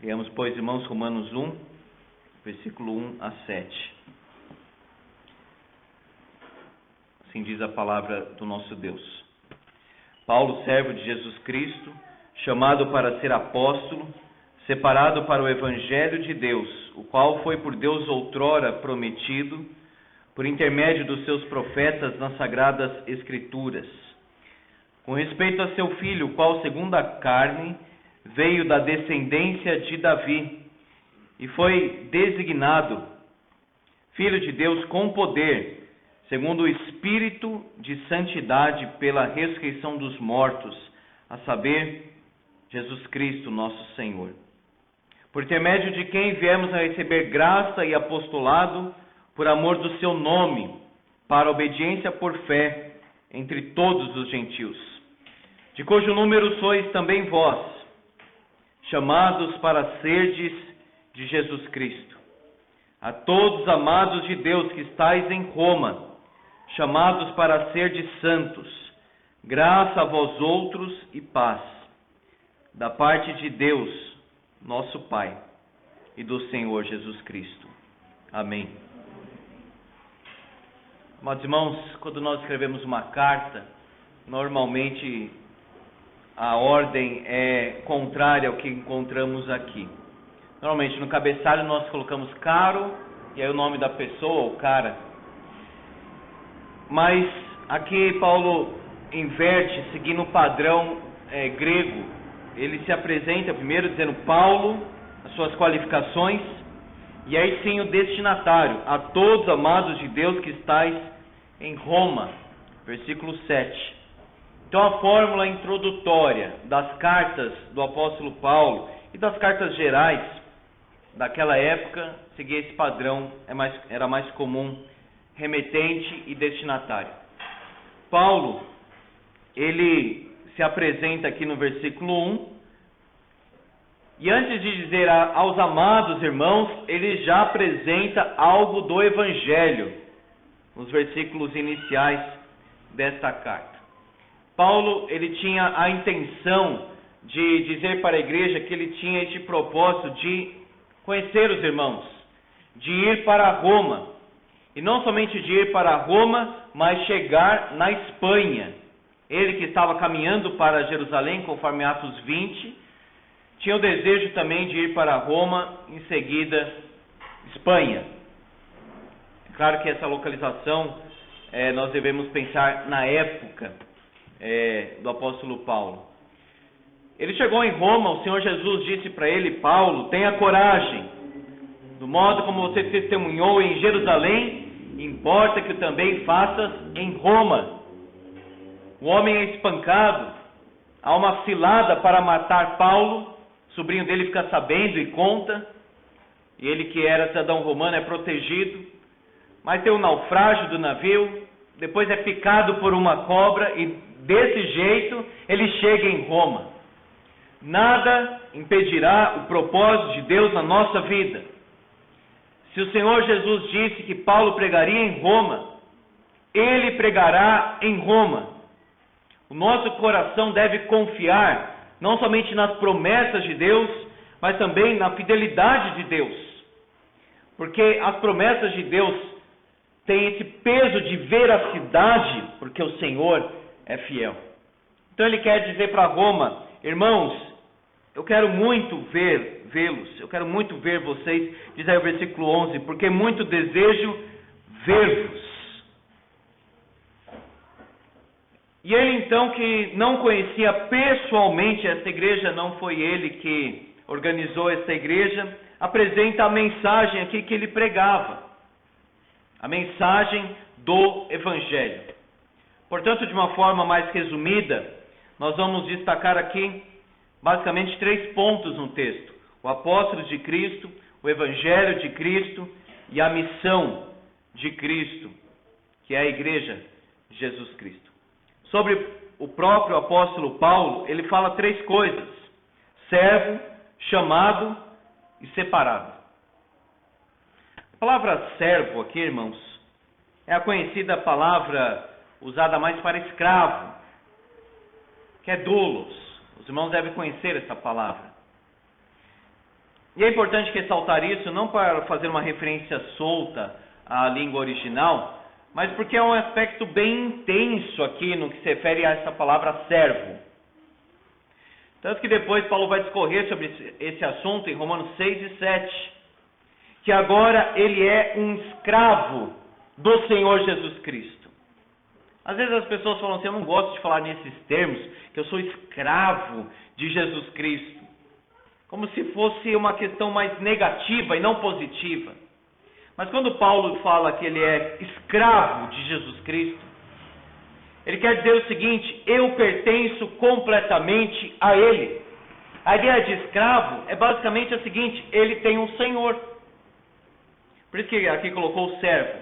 Leamos, pois, irmãos, Romanos 1, versículo 1 a 7. Assim diz a palavra do nosso Deus. Paulo, servo de Jesus Cristo, chamado para ser apóstolo, separado para o evangelho de Deus, o qual foi por Deus outrora prometido, por intermédio dos seus profetas nas sagradas Escrituras, com respeito a seu filho, o qual, segundo a carne, veio da descendência de Davi, e foi designado Filho de Deus com poder, segundo o Espírito de santidade pela ressurreição dos mortos, a saber, Jesus Cristo, nosso Senhor. Por intermédio de quem viemos a receber graça e apostolado por amor do seu nome, para obediência por fé entre todos os gentios, de cujo número sois também vós, chamados para serdes de Jesus Cristo. A todos amados de Deus que estáis em Roma, chamados para serdes santos, graça a vós outros e paz, da parte de Deus, nosso Pai, e do Senhor Jesus Cristo. Amém. Amados irmãos, quando nós escrevemos uma carta, normalmente a ordem é contrária ao que encontramos aqui. Normalmente no cabeçalho nós colocamos caro, e aí o nome da pessoa, o cara. Mas aqui Paulo inverte, seguindo o padrão grego. Ele se apresenta primeiro dizendo Paulo, as suas qualificações, e aí sim o destinatário, a todos amados de Deus que estáis em Roma, versículo 7. Então a fórmula introdutória das cartas do apóstolo Paulo e das cartas gerais daquela época seguia esse padrão, era mais comum, remetente e destinatário. Paulo, ele se apresenta aqui no versículo 1, e antes de dizer aos amados irmãos, ele já apresenta algo do Evangelho, nos versículos iniciais desta carta. Paulo, ele tinha a intenção de dizer para a igreja que ele tinha este propósito de conhecer os irmãos, de ir para Roma, e não somente de ir para Roma, mas chegar na Espanha. Ele que estava caminhando para Jerusalém, conforme Atos 20, tinha o desejo também de ir para Roma, em seguida Espanha. É claro que essa localização, nós devemos pensar na época do apóstolo Paulo. Ele chegou em Roma, o Senhor Jesus disse para ele, Paulo, tenha coragem, do modo como você testemunhou em Jerusalém, importa que também faças em Roma. O homem é espancado, há uma cilada para matar Paulo, o sobrinho dele fica sabendo e conta, e ele que era cidadão romano é protegido, mas tem o naufrágio do navio, depois é picado por uma cobra e desse jeito ele chega em Roma. Nada impedirá o propósito de Deus na nossa vida. Se o Senhor Jesus disse que Paulo pregaria em Roma, ele pregará em Roma. O nosso coração deve confiar não somente nas promessas de Deus, mas também na fidelidade de Deus. Porque as promessas de Deus têm esse peso de veracidade, porque o Senhor é fiel. Então ele quer dizer para Roma, irmãos, eu quero muito vê-los, eu quero muito ver vocês, diz aí o versículo 11, porque muito desejo ver-vos. E ele então, que não conhecia pessoalmente esta igreja, não foi ele que organizou esta igreja, apresenta a mensagem aqui que ele pregava, a mensagem do Evangelho. Portanto, de uma forma mais resumida, nós vamos destacar aqui basicamente 3 pontos no texto: o apóstolo de Cristo, o Evangelho de Cristo e a missão de Cristo, que é a igreja de Jesus Cristo. Sobre o próprio apóstolo Paulo, ele fala 3 coisas: servo, chamado e separado. A palavra servo aqui, irmãos, é a conhecida palavra usada mais para escravo, que é doulos. Os irmãos devem conhecer essa palavra. E é importante ressaltar isso, não para fazer uma referência solta à língua original, mas porque é um aspecto bem intenso aqui no que se refere a essa palavra servo. Tanto que depois Paulo vai discorrer sobre esse assunto em Romanos 6 e 7, que agora ele é um escravo do Senhor Jesus Cristo. Às vezes as pessoas falam assim, eu não gosto de falar nesses termos, que eu sou escravo de Jesus Cristo. Como se fosse uma questão mais negativa e não positiva. Mas quando Paulo fala que ele é escravo de Jesus Cristo, ele quer dizer o seguinte, eu pertenço completamente a Ele. A ideia de escravo é basicamente a seguinte, ele tem um senhor. Por isso que aqui colocou o servo.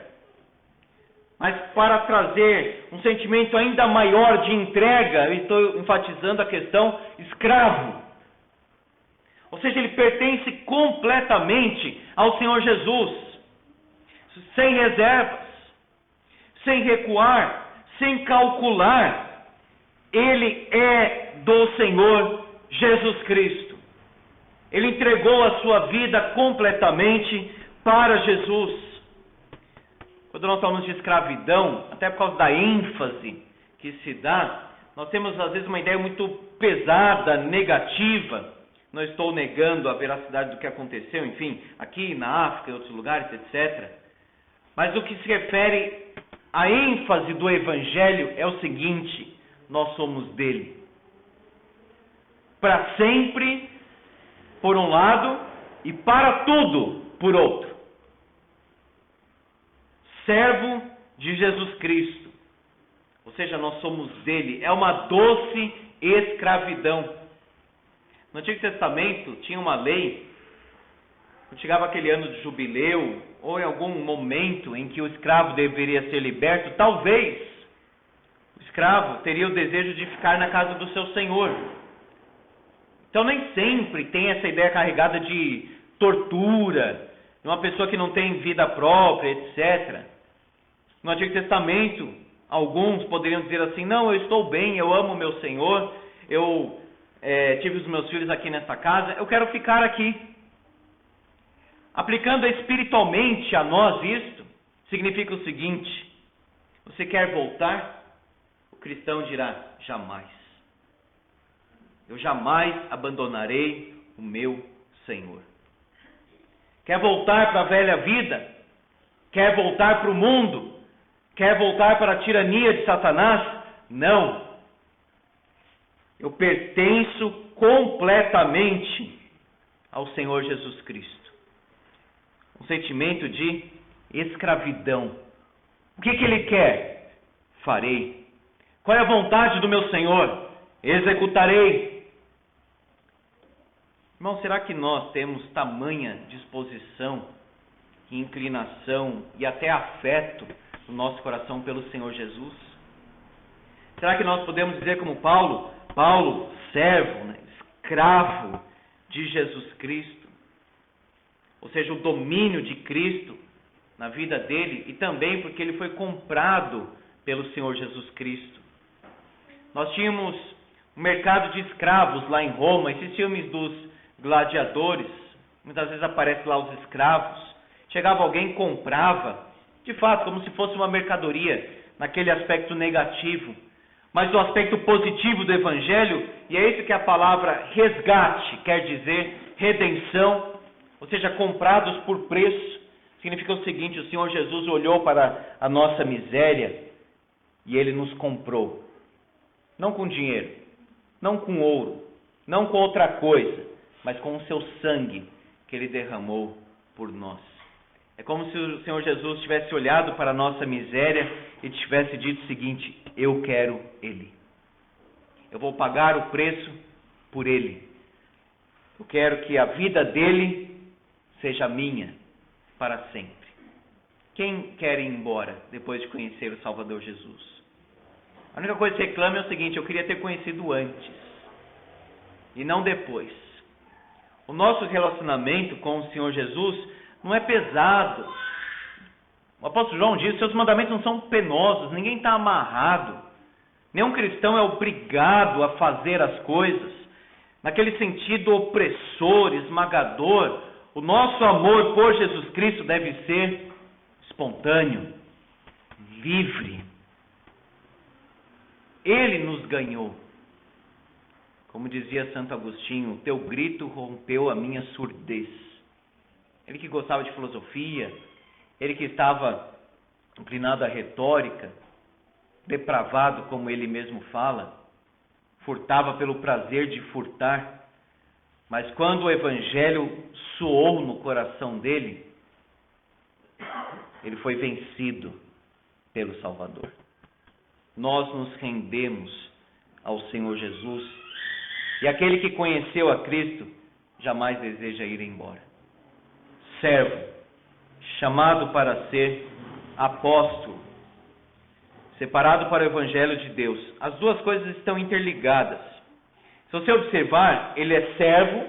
Mas para trazer um sentimento ainda maior de entrega, eu estou enfatizando a questão escravo. Ou seja, ele pertence completamente ao Senhor Jesus, sem reservas, sem recuar, sem calcular. Ele é do Senhor Jesus Cristo. Ele entregou a sua vida completamente para Jesus. Quando nós falamos de escravidão, até por causa da ênfase que se dá, nós temos às vezes uma ideia muito pesada, negativa. Não estou negando a veracidade do que aconteceu, enfim, aqui na África e outros lugares, etc. Mas o que se refere à ênfase do Evangelho é o seguinte, nós somos dele. Para sempre, por um lado, e para tudo, por outro. Servo de Jesus Cristo. Ou seja, nós somos dele. É uma doce escravidão. No Antigo Testamento tinha uma lei, quando chegava aquele ano de jubileu, ou em algum momento em que o escravo deveria ser liberto, talvez o escravo teria o desejo de ficar na casa do seu senhor. Então nem sempre tem essa ideia carregada de tortura, de uma pessoa que não tem vida própria, etc. No Antigo Testamento, alguns poderiam dizer assim, não, eu estou bem, eu amo meu senhor, eu tive os meus filhos aqui nessa casa, eu quero ficar aqui. Aplicando espiritualmente a nós isto, significa o seguinte, você quer voltar? O cristão dirá, jamais. Eu jamais abandonarei o meu Senhor. Quer voltar para a velha vida? Quer voltar para o mundo? Quer voltar para a tirania de Satanás? Não. Eu pertenço completamente ao Senhor Jesus Cristo. Um sentimento de escravidão. O que Ele quer? Farei. Qual é a vontade do meu Senhor? Executarei. Irmão, será que nós temos tamanha disposição, inclinação e até afeto no nosso coração pelo Senhor Jesus? Será que nós podemos dizer como Paulo, servo, escravo de Jesus Cristo? Ou seja, o domínio de Cristo na vida dele e também porque ele foi comprado pelo Senhor Jesus Cristo. Nós tínhamos um mercado de escravos lá em Roma, esses filmes dos gladiadores, muitas vezes aparece lá os escravos. Chegava alguém e comprava, de fato, como se fosse uma mercadoria, naquele aspecto negativo. Mas do aspecto positivo do Evangelho, e é isso que a palavra resgate quer dizer, redenção, ou seja, comprados por preço, significa o seguinte, o Senhor Jesus olhou para a nossa miséria e Ele nos comprou. Não com dinheiro, não com ouro, não com outra coisa, mas com o seu sangue que Ele derramou por nós. É como se o Senhor Jesus tivesse olhado para a nossa miséria e tivesse dito o seguinte, eu quero Ele. Eu vou pagar o preço por Ele. Eu quero que a vida dele seja minha para sempre. Quem quer ir embora depois de conhecer o Salvador Jesus? A única coisa que reclama é o seguinte, eu queria ter conhecido antes e não depois. O nosso relacionamento com o Senhor Jesus não é pesado. O apóstolo João diz, seus mandamentos não são penosos, ninguém está amarrado. Nenhum cristão é obrigado a fazer as coisas. naquele sentido opressor, esmagador, o nosso amor por Jesus Cristo deve ser espontâneo, livre. Ele nos ganhou. Como dizia Santo Agostinho, teu grito rompeu a minha surdez. Ele que gostava de filosofia, ele que estava inclinado à retórica, depravado, como ele mesmo fala, furtava pelo prazer de furtar, mas quando o Evangelho soou no coração dele, ele foi vencido pelo Salvador. Nós nos rendemos ao Senhor Jesus, e aquele que conheceu a Cristo jamais deseja ir embora. Servo, chamado para ser apóstolo, separado para o Evangelho de Deus. As duas coisas estão interligadas. Se você observar, ele é servo,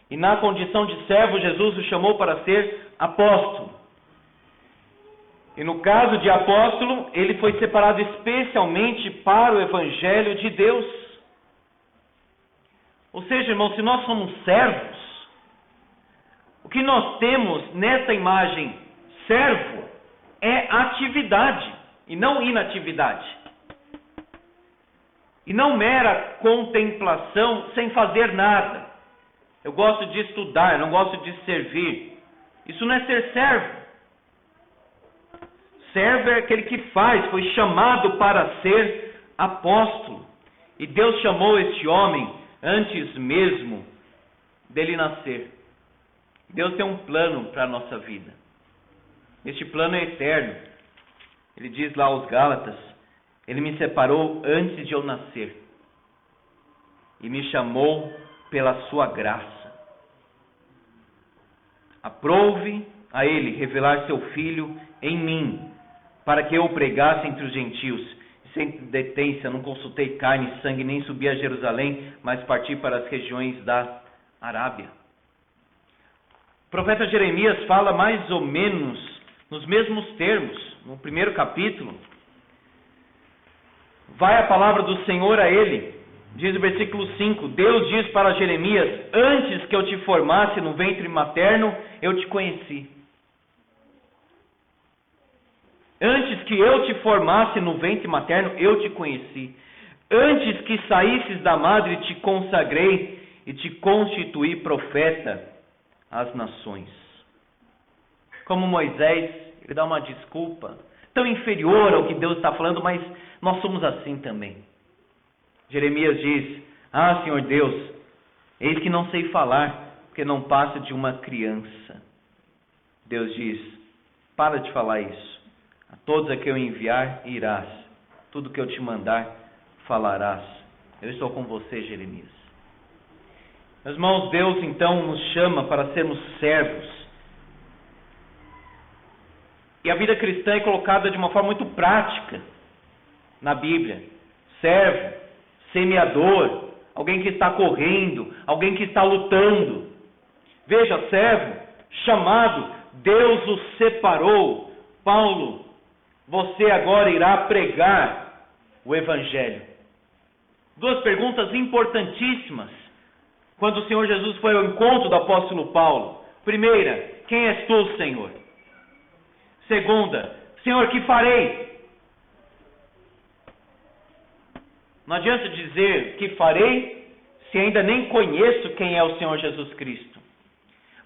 e na condição de servo, Jesus o chamou para ser apóstolo. E no caso de apóstolo, ele foi separado especialmente para o Evangelho de Deus. Ou seja, irmãos, se nós somos servos, o que nós temos nessa imagem servo é atividade e não inatividade. E não mera contemplação sem fazer nada. Eu gosto de estudar, eu não gosto de servir. Isso não é ser servo. Servo é aquele que faz, foi chamado para ser apóstolo. E Deus chamou este homem antes mesmo dele nascer. Deus tem um plano para a nossa vida. Este plano é eterno. Ele diz lá aos Gálatas, ele me separou antes de eu nascer e me chamou pela sua graça. Aprouve a ele revelar seu Filho em mim, para que eu o pregasse entre os gentios. Sem detência, não consultei carne e sangue, nem subi a Jerusalém, mas parti para as regiões da Arábia. O profeta Jeremias fala mais ou menos nos mesmos termos, no primeiro capítulo. Vai a palavra do Senhor a ele, diz o versículo 5, Deus diz para Jeremias, antes que eu te formasse no ventre materno, eu te conheci. Antes que eu te formasse no ventre materno, eu te conheci. Antes que saísses da madre, te consagrei e te constituí profeta às nações. Como Moisés, ele dá uma desculpa tão inferior ao que Deus está falando, mas nós somos assim também. Jeremias diz, Senhor Deus, eis que não sei falar, porque não passo de uma criança. Deus diz, para de falar isso. A todos a que eu enviar, irás. Tudo que eu te mandar, falarás. Eu estou com você, Jeremias. Meus irmãos, Deus então nos chama para sermos servos. E a vida cristã é colocada de uma forma muito prática na Bíblia. Servo, semeador, alguém que está correndo, alguém que está lutando. Veja, servo, chamado, Deus o separou. Paulo, você agora irá pregar o Evangelho. Duas perguntas importantíssimas quando o Senhor Jesus foi ao encontro do apóstolo Paulo. Primeira, quem és tu, Senhor? Segunda, Senhor, que farei? Não adianta dizer que farei se ainda nem conheço quem é o Senhor Jesus Cristo.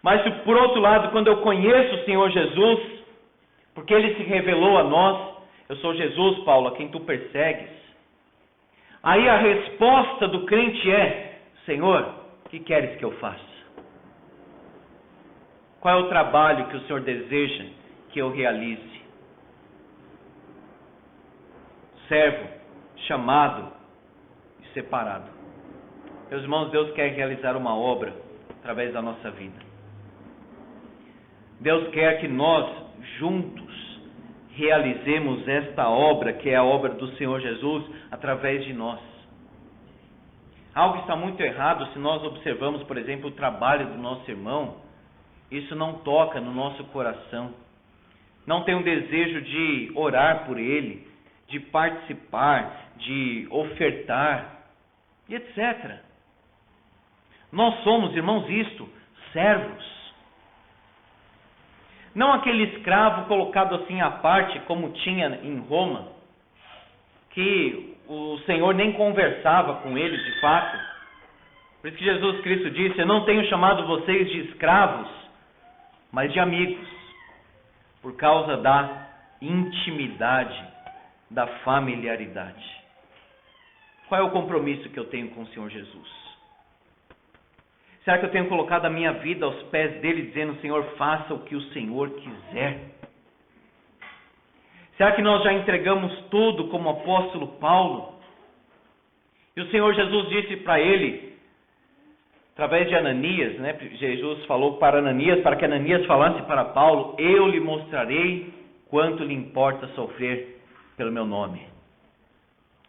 Mas se por outro lado, quando eu conheço o Senhor Jesus, porque Ele se revelou a nós, eu sou Jesus, Paulo, a quem tu persegues. Aí a resposta do crente é, Senhor, o que queres que eu faça? Qual é o trabalho que o Senhor deseja que eu realize? Servo, chamado e separado. Meus irmãos, Deus quer realizar uma obra através da nossa vida. Deus quer que nós, juntos, realizemos esta obra, que é a obra do Senhor Jesus, através de nós. Algo está muito errado se nós observamos, por exemplo, o trabalho do nosso irmão. Isso não toca no nosso coração. Não tem um desejo de orar por ele, de participar, de ofertar, e etc. Nós somos, irmãos, isto, servos. Não aquele escravo colocado assim à parte, como tinha em Roma, que o Senhor nem conversava com ele de fato. Por isso que Jesus Cristo disse: eu não tenho chamado vocês de escravos, mas de amigos, por causa da intimidade, da familiaridade. Qual é o compromisso que eu tenho com o Senhor Jesus? Será que eu tenho colocado a minha vida aos pés dele, dizendo: Senhor, faça o que o Senhor quiser? Será que nós já entregamos tudo como o apóstolo Paulo? E o Senhor Jesus disse para ele, através de Ananias, né? Jesus falou para Ananias, para que Ananias falasse para Paulo: eu lhe mostrarei quanto lhe importa sofrer pelo meu nome.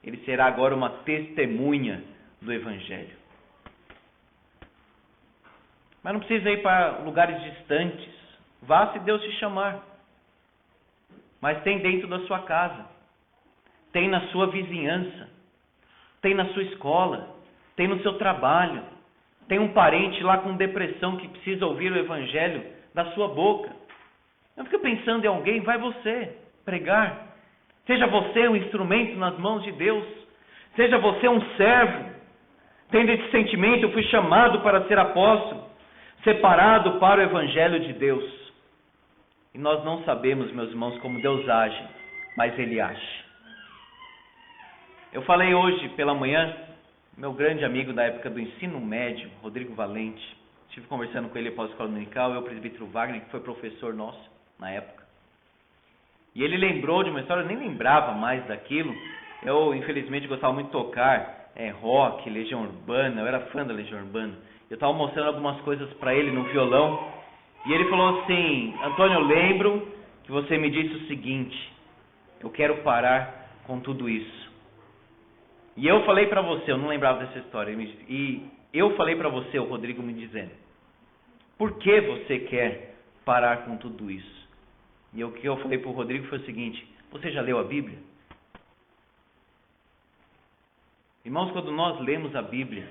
Ele será agora uma testemunha do Evangelho. Mas não precisa ir para lugares distantes. Vá se Deus te chamar. Mas tem dentro da sua casa. Tem na sua vizinhança. Tem na sua escola. Tem no seu trabalho. Tem um parente lá com depressão que precisa ouvir o Evangelho da sua boca. Não fica pensando em alguém, vai você pregar. Seja você um instrumento nas mãos de Deus. Seja você um servo. Tendo esse sentimento, eu fui chamado para ser apóstolo, separado para o Evangelho de Deus. E nós não sabemos, meus irmãos, como Deus age, mas Ele age. Eu falei hoje pela manhã, meu grande amigo da época do ensino médio, Rodrigo Valente, estive conversando com ele após a escola dominical, eu, o presbítero Wagner, que foi professor nosso na época. E ele lembrou de uma história, eu nem lembrava mais daquilo. Eu, infelizmente, gostava muito de tocar rock, Legião Urbana, eu era fã da Legião Urbana. Eu estava mostrando algumas coisas para ele no violão, e ele falou assim: Antônio, eu lembro que você me disse o seguinte: eu quero parar com tudo isso. E eu falei para você, eu não lembrava dessa história, e eu falei para você, o Rodrigo me dizendo: por que você quer parar com tudo isso? E o que eu falei para o Rodrigo foi o seguinte: você já leu a Bíblia? Irmãos, quando nós lemos a Bíblia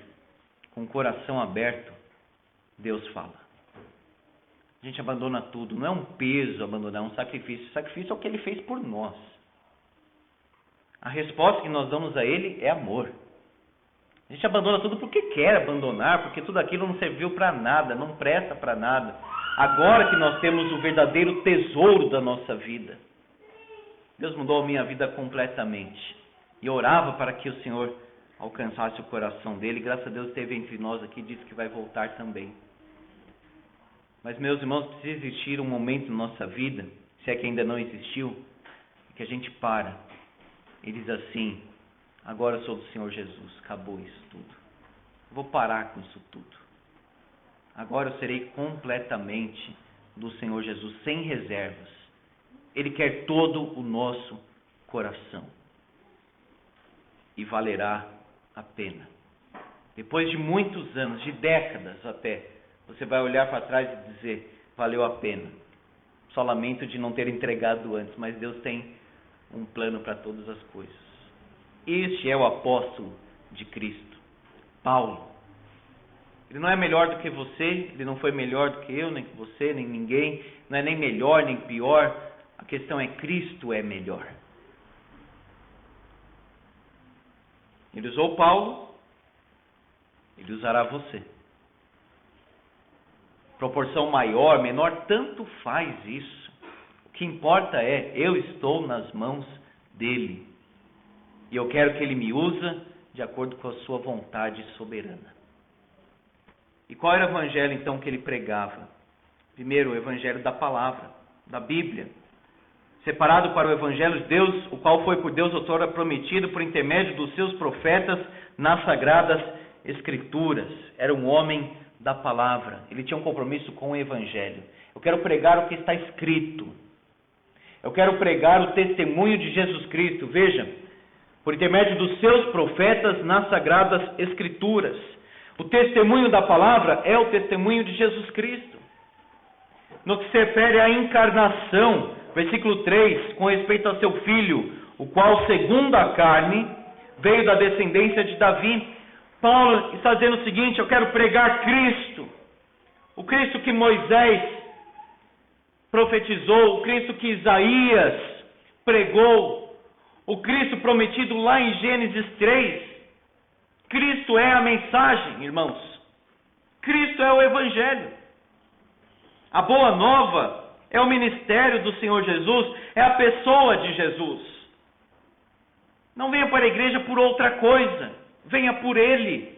com o coração aberto, Deus fala. A gente abandona tudo. Não é um peso abandonar, é um sacrifício. O sacrifício é o que Ele fez por nós. A resposta que nós damos a Ele é amor. A gente abandona tudo porque quer abandonar, porque tudo aquilo não serviu para nada, não presta para nada. Agora que nós temos o verdadeiro tesouro da nossa vida, Deus mudou a minha vida completamente. E eu orava para que o Senhor alcançasse o coração dele. Graças a Deus esteve entre nós aqui, disse que vai voltar também. Mas, meus irmãos, precisa existir um momento na nossa vida, se é que ainda não existiu, que a gente para e diz assim: agora eu sou do Senhor Jesus, acabou isso tudo. Eu vou parar com isso tudo. Agora eu serei completamente do Senhor Jesus, sem reservas. Ele quer todo o nosso coração. E valerá a pena. Depois de muitos anos, de décadas até, você vai olhar para trás e dizer: valeu a pena. Só lamento de não ter entregado antes, mas Deus tem um plano para todas as coisas. Este é o apóstolo de Cristo, Paulo. Ele não é melhor do que você, ele não foi melhor do que eu, nem que você, nem ninguém, não é nem melhor nem pior. A questão é: Cristo é melhor. Ele usou Paulo, ele usará você. Proporção maior, menor, tanto faz isso. O que importa é: eu estou nas mãos dele. E eu quero que ele me use de acordo com a sua vontade soberana. E qual era o evangelho então que ele pregava? Primeiro, o evangelho da palavra, da Bíblia. Separado para o evangelho de Deus, o qual foi por Deus outrora prometido por intermédio dos seus profetas nas sagradas escrituras. Era um homem da palavra. Ele tinha um compromisso com o evangelho. Eu quero pregar o que está escrito. Eu quero pregar o testemunho de Jesus Cristo. Veja, por intermédio dos seus profetas nas sagradas escrituras. O testemunho da palavra é o testemunho de Jesus Cristo. No que se refere à encarnação, versículo 3, com respeito ao seu filho, o qual, segundo a carne, veio da descendência de Davi. Paulo está dizendo o seguinte: eu quero pregar Cristo, o Cristo que Moisés profetizou, o Cristo que Isaías pregou, o Cristo prometido lá em Gênesis 3. Cristo é a mensagem, irmãos. Cristo é o Evangelho. A boa nova é o ministério do Senhor Jesus, é a pessoa de Jesus. Não venha para a igreja por outra coisa, venha por Ele,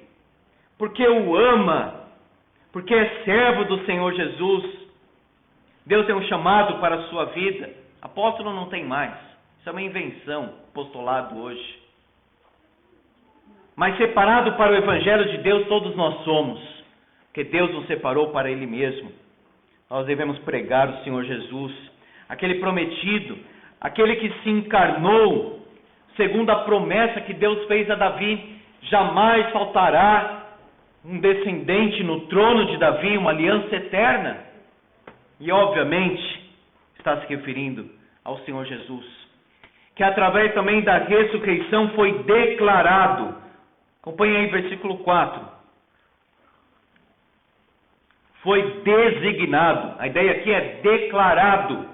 porque o ama, porque é servo do Senhor Jesus. Deus tem um chamado para a sua vida. Apóstolo não tem mais, isso é uma invenção, apostolado hoje. Mas separado para o Evangelho de Deus todos nós somos, porque Deus nos separou para Ele mesmo. Nós devemos pregar o Senhor Jesus, aquele prometido, aquele que se encarnou, segundo a promessa que Deus fez a Davi. Jamais faltará um descendente no trono de Davi, uma aliança eterna. E obviamente está se referindo ao Senhor Jesus, que através também da ressurreição foi declarado. Acompanhe aí versículo 4. Foi designado. A ideia aqui é declarado,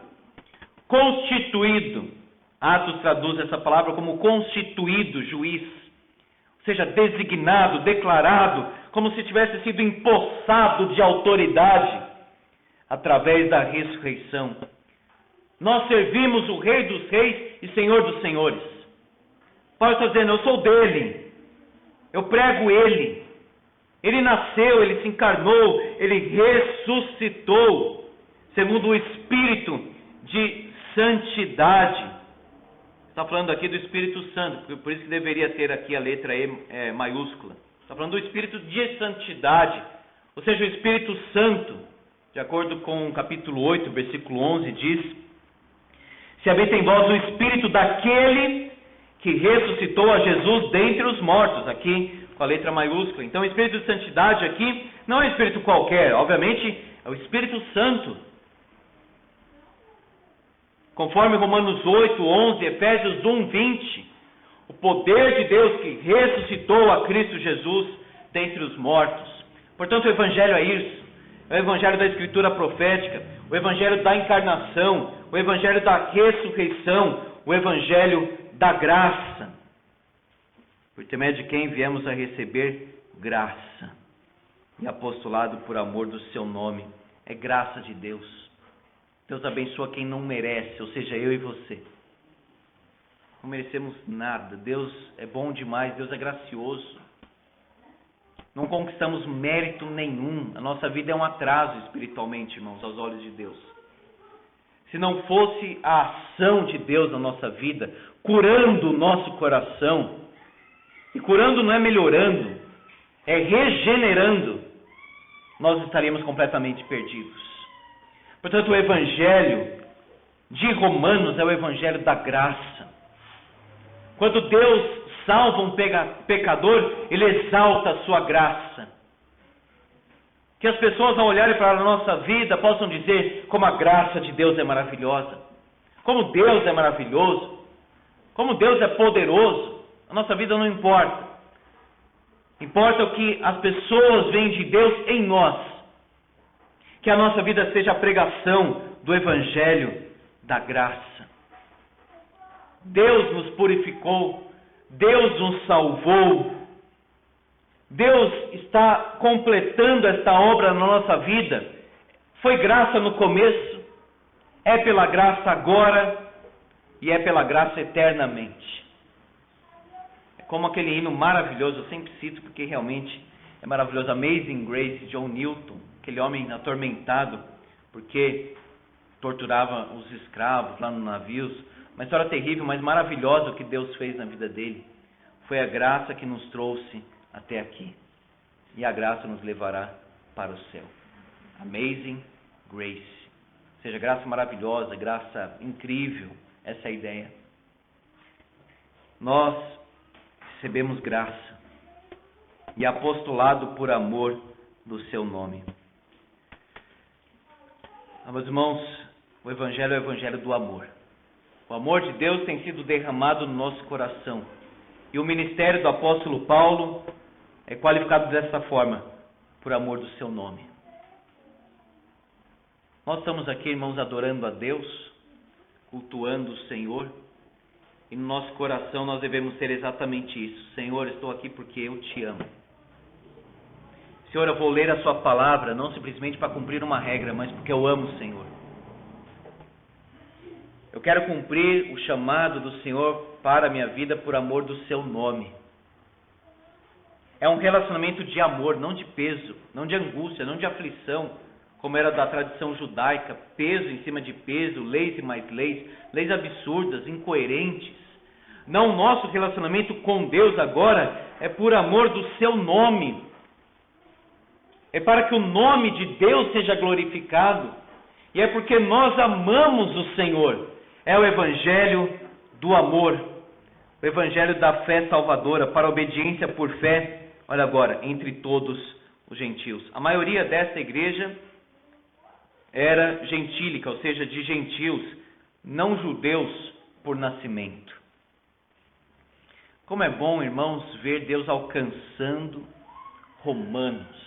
constituído. Atos traduz essa palavra como constituído, juiz. Ou seja, designado, declarado, como se tivesse sido empossado de autoridade através da ressurreição. Nós servimos o Rei dos Reis e Senhor dos Senhores. Paulo está dizendo: eu sou dele, eu prego ele. Ele nasceu, ele se encarnou, ele ressuscitou, segundo o Espírito de santidade. Está falando aqui do Espírito Santo, por isso que deveria ter aqui a letra E maiúscula. Está falando do Espírito de santidade, ou seja, o Espírito Santo, de acordo com o capítulo 8, versículo 11, diz: se habita em vós o Espírito daquele que ressuscitou a Jesus dentre os mortos, aqui com a letra maiúscula. Então o Espírito de santidade aqui não é um Espírito qualquer, obviamente é o Espírito Santo. Conforme Romanos 8, 11, Efésios 1, 20, o poder de Deus que ressuscitou a Cristo Jesus dentre os mortos. Portanto, o Evangelho é isso. É o Evangelho da Escritura profética, o Evangelho da encarnação, o Evangelho da ressurreição, o Evangelho da graça, por intermédio de quem viemos a receber graça e apostolado por amor do seu nome. É graça de Deus. Deus abençoa quem não merece, ou seja, eu e você. Não merecemos nada. Deus é bom demais, Deus é gracioso. Não conquistamos mérito nenhum. A nossa vida é um atraso espiritualmente, irmãos, aos olhos de Deus. Se não fosse a ação de Deus na nossa vida, curando o nosso coração, e curando não é melhorando, é regenerando, nós estaríamos completamente perdidos. Portanto, o Evangelho de Romanos é o Evangelho da graça. Quando Deus salva um pecador, Ele exalta a sua graça. Que as pessoas, ao olharem para a nossa vida, possam dizer como a graça de Deus é maravilhosa, como Deus é maravilhoso, como Deus é poderoso. A nossa vida não importa. Importa o que as pessoas veem de Deus em nós. Que a nossa vida seja a pregação do Evangelho da graça. Deus nos purificou, Deus nos salvou, Deus está completando esta obra na nossa vida. Foi graça no começo, é pela graça agora e é pela graça eternamente. É como aquele hino maravilhoso, eu sempre cito porque realmente é maravilhoso, Amazing Grace, John Newton, aquele homem atormentado porque torturava os escravos lá nos navios. Uma história terrível, mas maravilhosa o que Deus fez na vida dele. Foi a graça que nos trouxe até aqui. E a graça nos levará para o céu. Amazing Grace. Ou seja, graça maravilhosa, graça incrível. Essa é a ideia. Nós recebemos graça e apostolado por amor do seu nome. Meus irmãos, o Evangelho é o Evangelho do amor. O amor de Deus tem sido derramado no nosso coração. E o ministério do apóstolo Paulo é qualificado dessa forma: por amor do seu nome. Nós estamos aqui, irmãos, adorando a Deus, cultuando o Senhor, e no nosso coração nós devemos ter exatamente isso: Senhor, estou aqui porque eu te amo. Senhor, eu vou ler a sua palavra, não simplesmente para cumprir uma regra, mas porque eu amo o Senhor. Eu quero cumprir o chamado do Senhor para a minha vida por amor do seu nome. É um relacionamento de amor, não de peso, não de angústia, não de aflição, como era da tradição judaica, peso em cima de peso, leis e mais leis, leis absurdas, incoerentes. Não, o nosso relacionamento com Deus agora é por amor do seu nome. É para que o nome de Deus seja glorificado. E é porque nós amamos o Senhor. É o evangelho do amor. O evangelho da fé salvadora, para a obediência por fé. Olha agora, entre todos os gentios. A maioria dessa igreja era gentílica, ou seja, de gentios, não judeus por nascimento. Como é bom, irmãos, ver Deus alcançando romanos.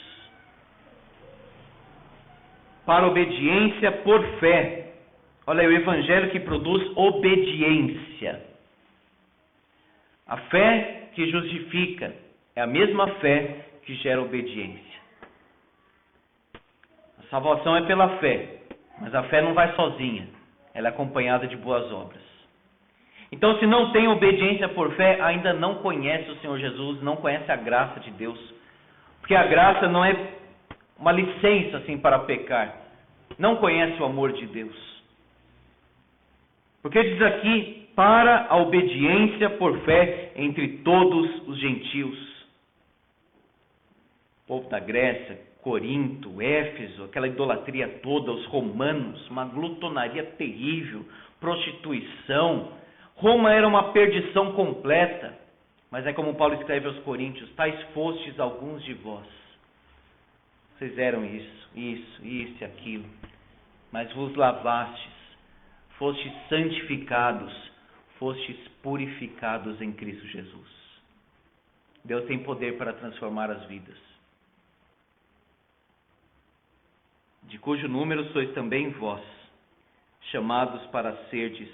Para obediência por fé. Olha aí, o evangelho que produz obediência. A fé que justifica é a mesma fé que gera obediência. A salvação é pela fé, mas a fé não vai sozinha. Ela é acompanhada de boas obras. Então, se não tem obediência por fé, ainda não conhece o Senhor Jesus, não conhece a graça de Deus. Porque a graça não é uma licença assim para pecar. Não conhece o amor de Deus. Porque diz aqui: para a obediência por fé entre todos os gentios. O povo da Grécia, Corinto, Éfeso, aquela idolatria toda, os romanos, uma glutonaria terrível, prostituição. Roma era uma perdição completa. Mas é como Paulo escreve aos Coríntios: tais fostes alguns de vós. Vocês eram isso e aquilo. Mas vos lavastes, fostes santificados, fostes purificados em Cristo Jesus. Deus tem poder para transformar as vidas. De cujo número sois também vós, chamados para serdes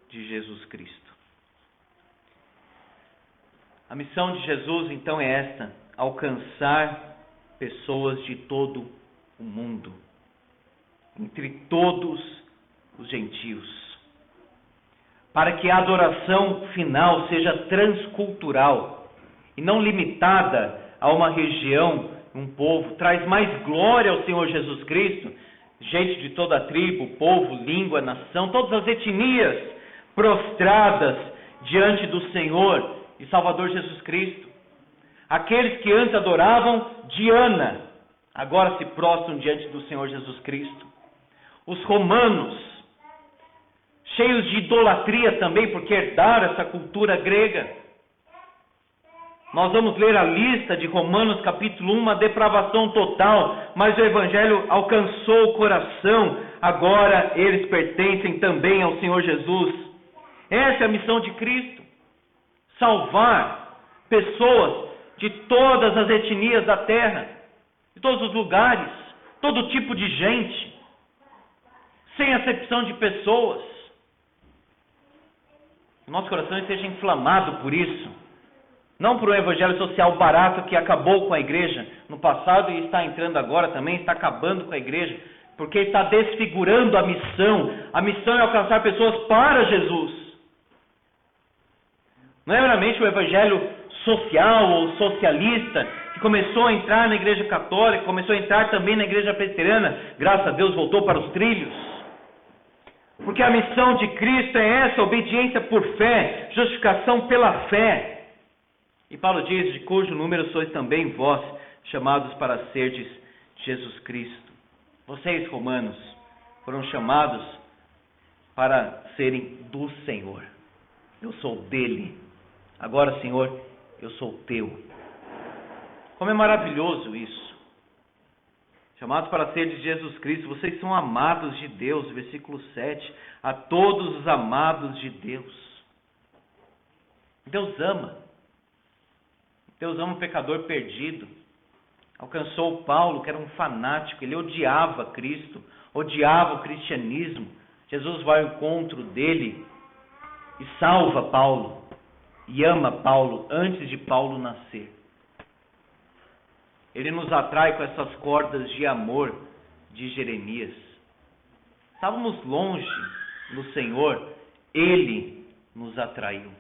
de Jesus Cristo. A missão de Jesus, então, é esta: alcançar pessoas de todo o mundo, entre todos os gentios, para que a adoração final seja transcultural e não limitada a uma região, um povo. Traz mais glória ao Senhor Jesus Cristo, gente de toda a tribo, povo, língua, nação, todas as etnias prostradas diante do Senhor e Salvador Jesus Cristo. Aqueles que antes adoravam Diana, agora se prostram diante do Senhor Jesus Cristo. Os romanos, cheios de idolatria também, porque herdaram essa cultura grega. Nós vamos ler a lista de Romanos capítulo 1, uma depravação total, mas o Evangelho alcançou o coração, agora eles pertencem também ao Senhor Jesus. Essa é a missão de Cristo: salvar pessoas de todas as etnias da terra, de todos os lugares, todo tipo de gente, sem acepção de pessoas. O nosso coração esteja inflamado por isso. Não por um evangelho social barato que acabou com a igreja no passado e está entrando agora também, está acabando com a igreja, porque está desfigurando a missão. A missão é alcançar pessoas para Jesus. Não é meramente o evangelho social ou socialista que começou a entrar na igreja católica, começou a entrar também na igreja presbiteriana, graças a Deus voltou para os trilhos. Porque a missão de Cristo é essa: obediência por fé, justificação pela fé. E Paulo diz: de cujo número sois também vós, chamados para serdes Jesus Cristo. Vocês, romanos, foram chamados para serem do Senhor. Eu sou dele. Agora, Senhor, eu sou teu. Como é maravilhoso isso. Chamados para ser de Jesus Cristo. Vocês são amados de Deus. Versículo 7. A todos os amados de Deus. Deus ama. Deus ama o pecador perdido. Alcançou Paulo, que era um fanático, ele odiava Cristo, odiava o cristianismo. Jesus vai ao encontro dele e salva Paulo, e ama Paulo antes de Paulo nascer. Ele nos atrai com essas cordas de amor de Jeremias. Estávamos longe do Senhor, Ele nos atraiu.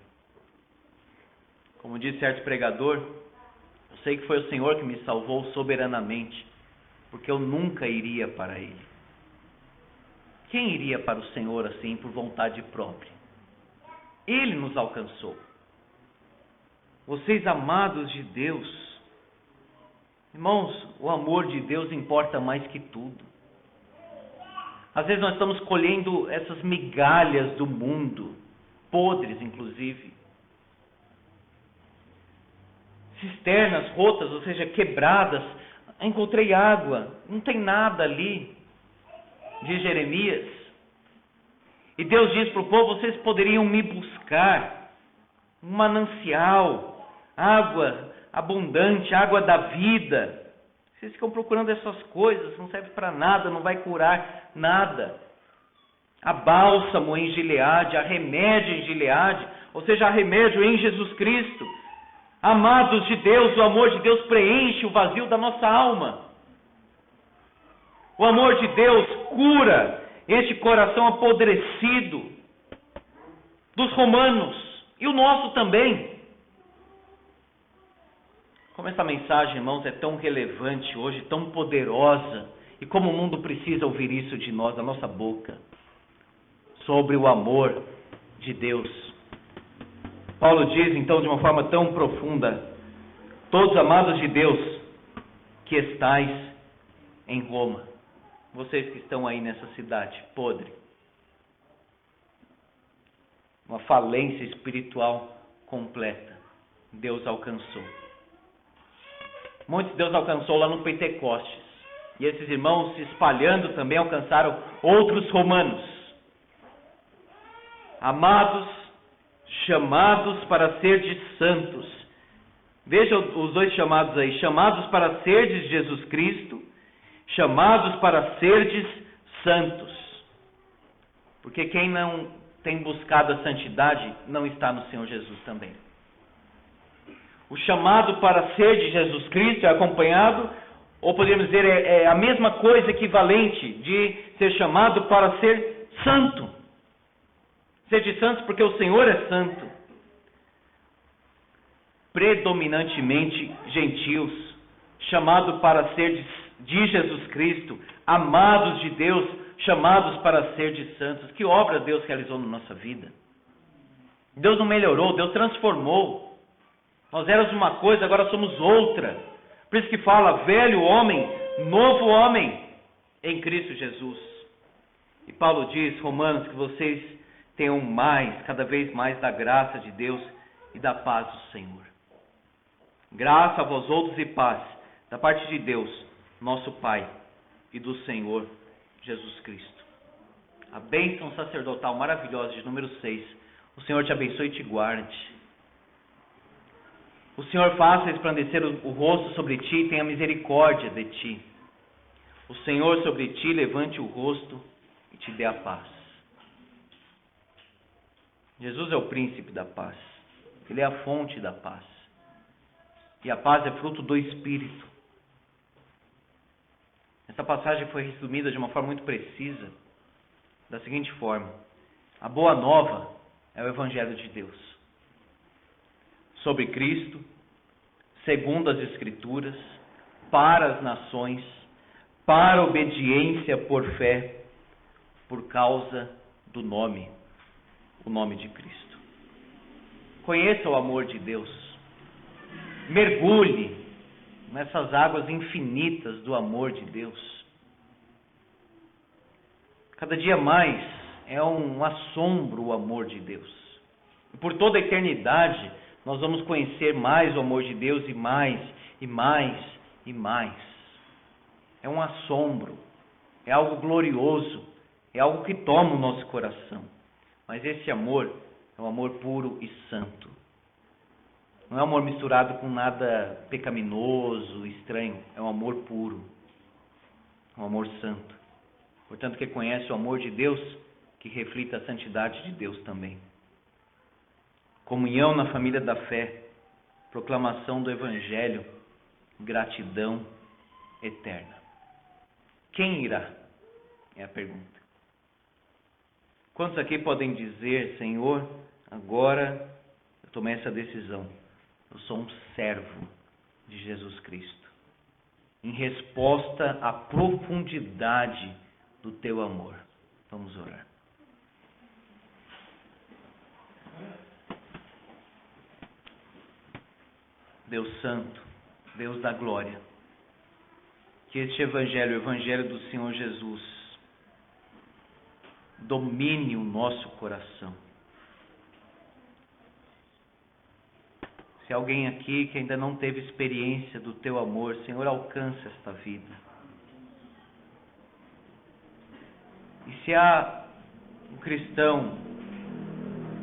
Como disse certo pregador, eu sei que foi o Senhor que me salvou soberanamente, porque eu nunca iria para Ele. Quem iria para o Senhor assim por vontade própria? Ele nos alcançou. Vocês amados de Deus, irmãos, o amor de Deus importa mais que tudo. Às vezes nós estamos colhendo essas migalhas do mundo, podres inclusive. Cisternas rotas, ou seja, quebradas. Encontrei água, não tem nada ali, diz Jeremias. E Deus diz para o povo: vocês poderiam me buscar um manancial, água abundante, água da vida. Vocês ficam procurando essas coisas, não serve para nada, não vai curar nada. Há bálsamo em Gileade, há remédio em Gileade, ou seja, há remédio em Jesus Cristo. Amados de Deus, o amor de Deus preenche o vazio da nossa alma. O amor de Deus cura este coração apodrecido dos romanos e o nosso também. Como essa mensagem, irmãos, é tão relevante hoje, tão poderosa, e como o mundo precisa ouvir isso de nós, da nossa boca, sobre o amor de Deus. Paulo diz então de uma forma tão profunda: todos amados de Deus que estais em Roma, vocês que estão aí nessa cidade podre, uma falência espiritual completa, Deus alcançou. Muitos Deus alcançou lá no Pentecostes, e esses irmãos, se espalhando, também alcançaram outros romanos. Amados, chamados para serdes santos. Veja os dois chamados aí: chamados para serdes Jesus Cristo, chamados para serdes santos. Porque quem não tem buscado a santidade não está no Senhor Jesus também. O chamado para ser de Jesus Cristo é acompanhado, ou poderíamos dizer, é a mesma coisa, equivalente, de ser chamado para ser santo. Ser de santos porque o Senhor é santo. Predominantemente gentios, chamado para ser de Jesus Cristo, amados de Deus, chamados para ser de santos. Que obra Deus realizou na nossa vida? Deus não melhorou, Deus transformou. Nós éramos uma coisa, agora somos outra. Por isso que fala: velho homem, novo homem em Cristo Jesus. E Paulo diz, Romanos, que vocês tenham mais, cada vez mais, da graça de Deus e da paz do Senhor. Graça a vós outros e paz da parte de Deus, nosso Pai, e do Senhor Jesus Cristo. A bênção sacerdotal maravilhosa de número 6. O Senhor te abençoe e te guarde. O Senhor faça resplandecer o rosto sobre ti e tenha misericórdia de ti. O Senhor sobre ti levante o rosto e te dê a paz. Jesus é o príncipe da paz. Ele é a fonte da paz. E a paz é fruto do Espírito. Essa passagem foi resumida de uma forma muito precisa, da seguinte forma: a boa nova é o Evangelho de Deus. Sobre Cristo, segundo as Escrituras, para as nações, para a obediência por fé, por causa do nome, o nome de Cristo. Conheça o amor de Deus. Mergulhe nessas águas infinitas do amor de Deus. Cada dia mais é um assombro o amor de Deus. E por toda a eternidade nós vamos conhecer mais o amor de Deus, e mais, e mais, e mais. É um assombro, é algo glorioso, é algo que toma o nosso coração. Mas esse amor é um amor puro e santo. Não é um amor misturado com nada pecaminoso, estranho. É um amor puro. Um amor santo. Portanto, que conhece o amor de Deus, que reflita a santidade de Deus também. Comunhão na família da fé. Proclamação do Evangelho. Gratidão eterna. Quem irá? É a pergunta. Quantos aqui podem dizer, Senhor, agora eu tomei essa decisão. Eu sou um servo de Jesus Cristo. Em resposta à profundidade do teu amor. Vamos orar. Deus Santo, Deus da glória, que este Evangelho, o Evangelho do Senhor Jesus, domine o nosso coração. Se alguém aqui que ainda não teve experiência do teu amor, Senhor, alcança esta vida. E se há um cristão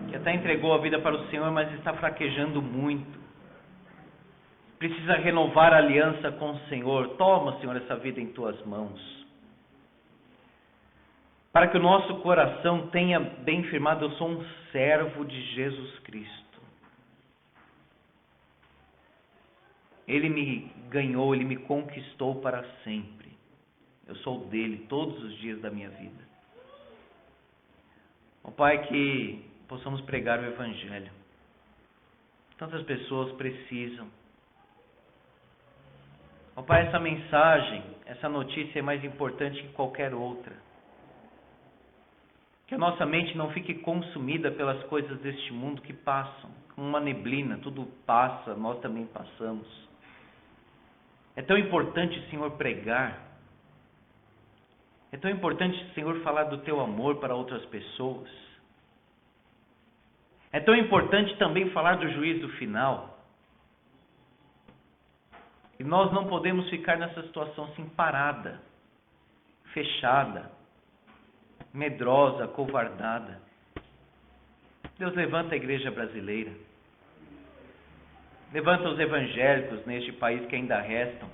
que até entregou a vida para o Senhor, mas está fraquejando muito, precisa renovar a aliança com o Senhor, toma, Senhor, essa vida em tuas mãos. Para que o nosso coração tenha bem firmado, eu sou um servo de Jesus Cristo. Ele me ganhou, Ele me conquistou para sempre. Eu sou dele todos os dias da minha vida. Ó Pai, que possamos pregar o Evangelho. Tantas pessoas precisam. Ó Pai, essa mensagem, essa notícia é mais importante que qualquer outra. Que a nossa mente não fique consumida pelas coisas deste mundo que passam. Como uma neblina, tudo passa, nós também passamos. É tão importante, Senhor, pregar. É tão importante, Senhor, falar do teu amor para outras pessoas. É tão importante também falar do juízo final. E nós não podemos ficar nessa situação assim parada, fechada, medrosa, acovardada. Deus, levanta a igreja brasileira. Levanta os evangélicos neste país que ainda restam,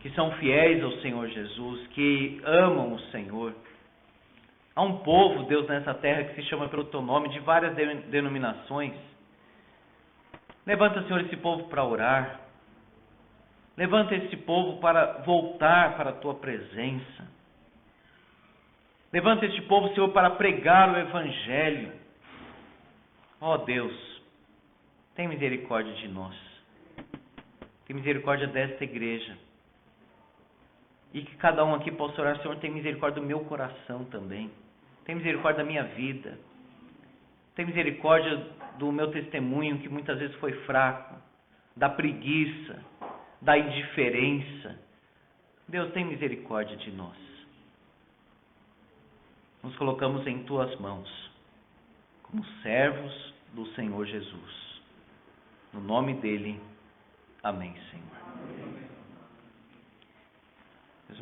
que são fiéis ao Senhor Jesus, que amam o Senhor. Há um povo, Deus, nessa terra que se chama pelo teu nome, de várias denominações. Levanta, Senhor, esse povo para orar. Levanta esse povo para voltar para a tua presença. Levanta este povo, Senhor, para pregar o Evangelho. Ó Deus, tem misericórdia de nós. Tem misericórdia desta igreja. E que cada um aqui possa orar, Senhor, tem misericórdia do meu coração também. Tem misericórdia da minha vida. Tem misericórdia do meu testemunho, que muitas vezes foi fraco. Da preguiça, da indiferença. Deus, tem misericórdia de nós. Nos colocamos em tuas mãos, como servos do Senhor Jesus. No nome dele, amém, Senhor.